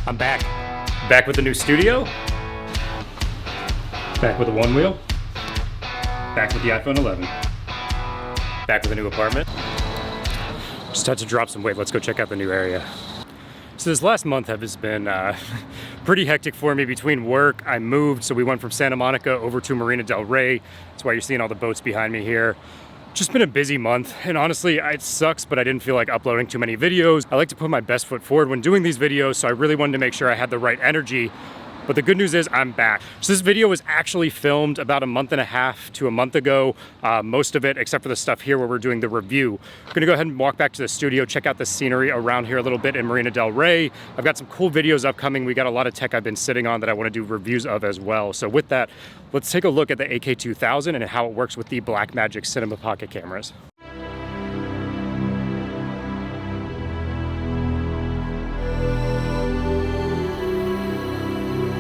I'm back. Back with the new studio. Back with the one wheel. Back with the iPhone 11. Back with a new apartment. Just had to drop some weight. Let's go check out the new area. So this last month has been pretty hectic for me between work. I moved, so we went from Santa Monica over to Marina del Rey. That's why you're seeing all the boats behind me here. Just been a busy month, and honestly, it sucks, but I didn't feel like uploading too many videos. I like to put my best foot forward when doing these videos, so I really wanted to make sure I had the right energy. But the good news is I'm back. So this video was actually filmed about a month and a half to a month ago. Most of it, except for the stuff here where we're doing the review. I'm gonna go ahead and walk back to the studio, check out the scenery around here a little bit in Marina del Rey. I've got some cool videos upcoming. We got a lot of tech I've been sitting on that I wanna do reviews of as well. So with that, let's take a look at the AK2000 and how it works with the Blackmagic Cinema Pocket cameras.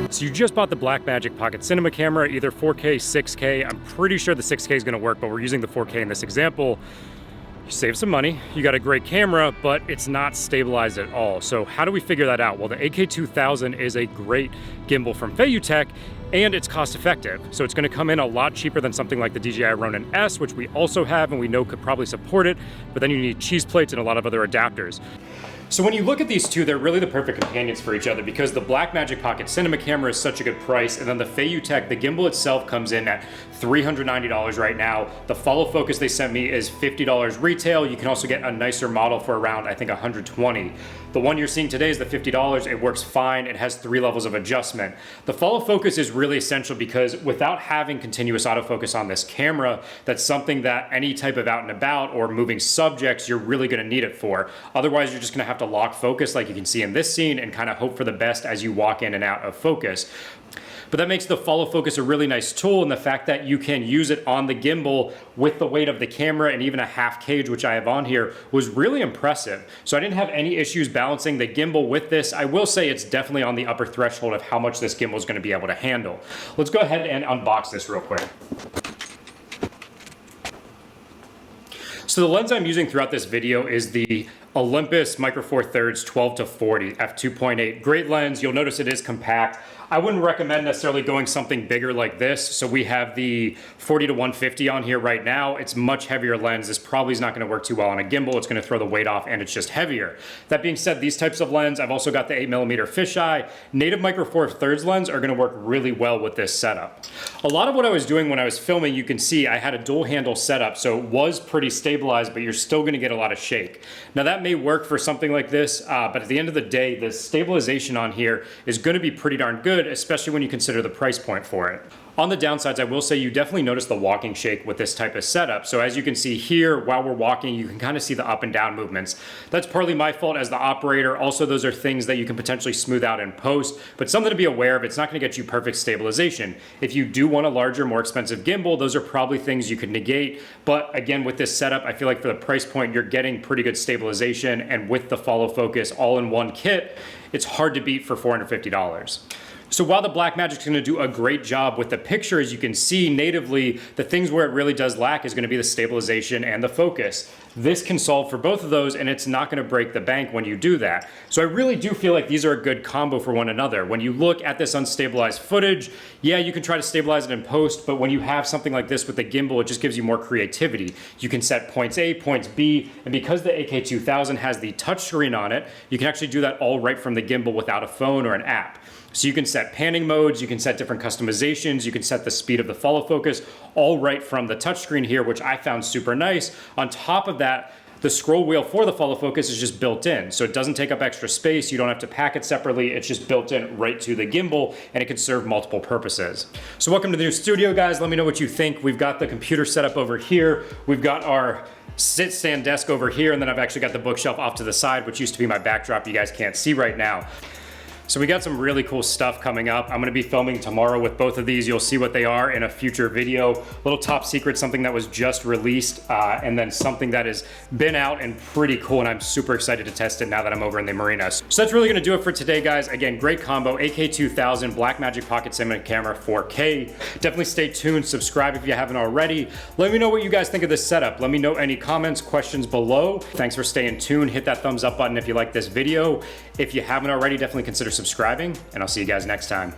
So you just bought the Blackmagic Pocket Cinema camera, either 4K, 6K. I'm pretty sure the 6K is gonna work, but we're using the 4K in this example. You save some money, you got a great camera, but it's not stabilized at all. So how do we figure that out? Well, the AK2000 is a great gimbal from Feiyutech, and it's cost effective. So it's gonna come in a lot cheaper than something like the DJI Ronin S, which we also have and we know could probably support it, but then you need cheese plates and a lot of other adapters. So when you look at these two, they're really the perfect companions for each other because the Blackmagic Pocket Cinema camera is such a good price, and then the Feiyutech, the gimbal itself comes in at $390 right now. The follow focus they sent me is $50 retail. You can also get a nicer model for around, I think, $120. The one you're seeing today is the $50. It works fine. It has 3 levels of adjustment. The follow focus is really essential because without having continuous autofocus on this camera, that's something that any type of out and about or moving subjects, you're really gonna need it for. Otherwise, you're just gonna have to lock focus like you can see in this scene and kind of hope for the best as you walk in and out of focus. But that makes the follow focus a really nice tool, and the fact that you can use it on the gimbal with the weight of the camera and even a half cage, which I have on here, was really impressive. So I didn't have any issues balancing the gimbal with this. I will say it's definitely on the upper threshold of how much this gimbal is going to be able to handle. Let's go ahead and unbox this real quick. So the lens I'm using throughout this video is the Olympus Micro Four Thirds 12-40 f2.8. Great lens. You'll notice it is compact. I wouldn't recommend necessarily going something bigger like this. So we have the 40-150 on here right now. It's much heavier lens. This probably is not going to work too well on a gimbal. It's going to throw the weight off and it's just heavier. That being said, these types of lens, I've also got the 8mm fisheye. Native Micro Four Thirds lens are going to work really well with this setup. A lot of what I was doing when I was filming, you can see I had a dual handle setup, so it was pretty stabilized, but you're still going to get a lot of shake. Now that may work for something like this, but at the end of the day, the stabilization on here is going to be pretty darn good, especially when you consider the price point for it. On the downsides, I will say you definitely notice the walking shake with this type of setup. So as you can see here, while we're walking, you can kind of see the up and down movements. That's partly my fault as the operator. Also, those are things that you can potentially smooth out in post, but something to be aware of. It's not going to get you perfect stabilization. If you do want a larger, more expensive gimbal, those are probably things you could negate. But again, with this setup, I feel like for the price point, you're getting pretty good stabilization. And with the follow focus all in one kit, it's hard to beat for $450. So while the Blackmagic is going to do a great job with the picture, as you can see natively, the things where it really does lack is going to be the stabilization and the focus. This can solve for both of those, and it's not going to break the bank when you do that. So I really do feel like these are a good combo for one another. When you look at this unstabilized footage, yeah, you can try to stabilize it in post, but when you have something like this with the gimbal, it just gives you more creativity. You can set points A, points B, and because the AK2000 has the touchscreen on it, you can actually do that all right from the gimbal without a phone or an app. So you can set panning modes, you can set different customizations, you can set the speed of the follow focus, all right from the touchscreen here, which I found super nice. On top of that, the scroll wheel for the follow focus is just built in. So it doesn't take up extra space, you don't have to pack it separately, it's just built in right to the gimbal, and it can serve multiple purposes. So welcome to the new studio, guys. Let me know what you think. We've got the computer set up over here. We've got our sit-stand desk over here, and then I've actually got the bookshelf off to the side, which used to be my backdrop you guys can't see right now. So we got some really cool stuff coming up. I'm gonna be filming tomorrow with both of these. You'll see what they are in a future video. Little top secret, something that was just released, and then something that has been out and pretty cool, and I'm super excited to test it now that I'm over in the marina. So that's really gonna do it for today, guys. Again, great combo, AK2000, Blackmagic Pocket Cinema Camera 4K. Definitely stay tuned, subscribe if you haven't already. Let me know what you guys think of this setup. Let me know any comments, questions below. Thanks for staying tuned. Hit that thumbs up button if you like this video. If you haven't already, definitely consider subscribing, and I'll see you guys next time.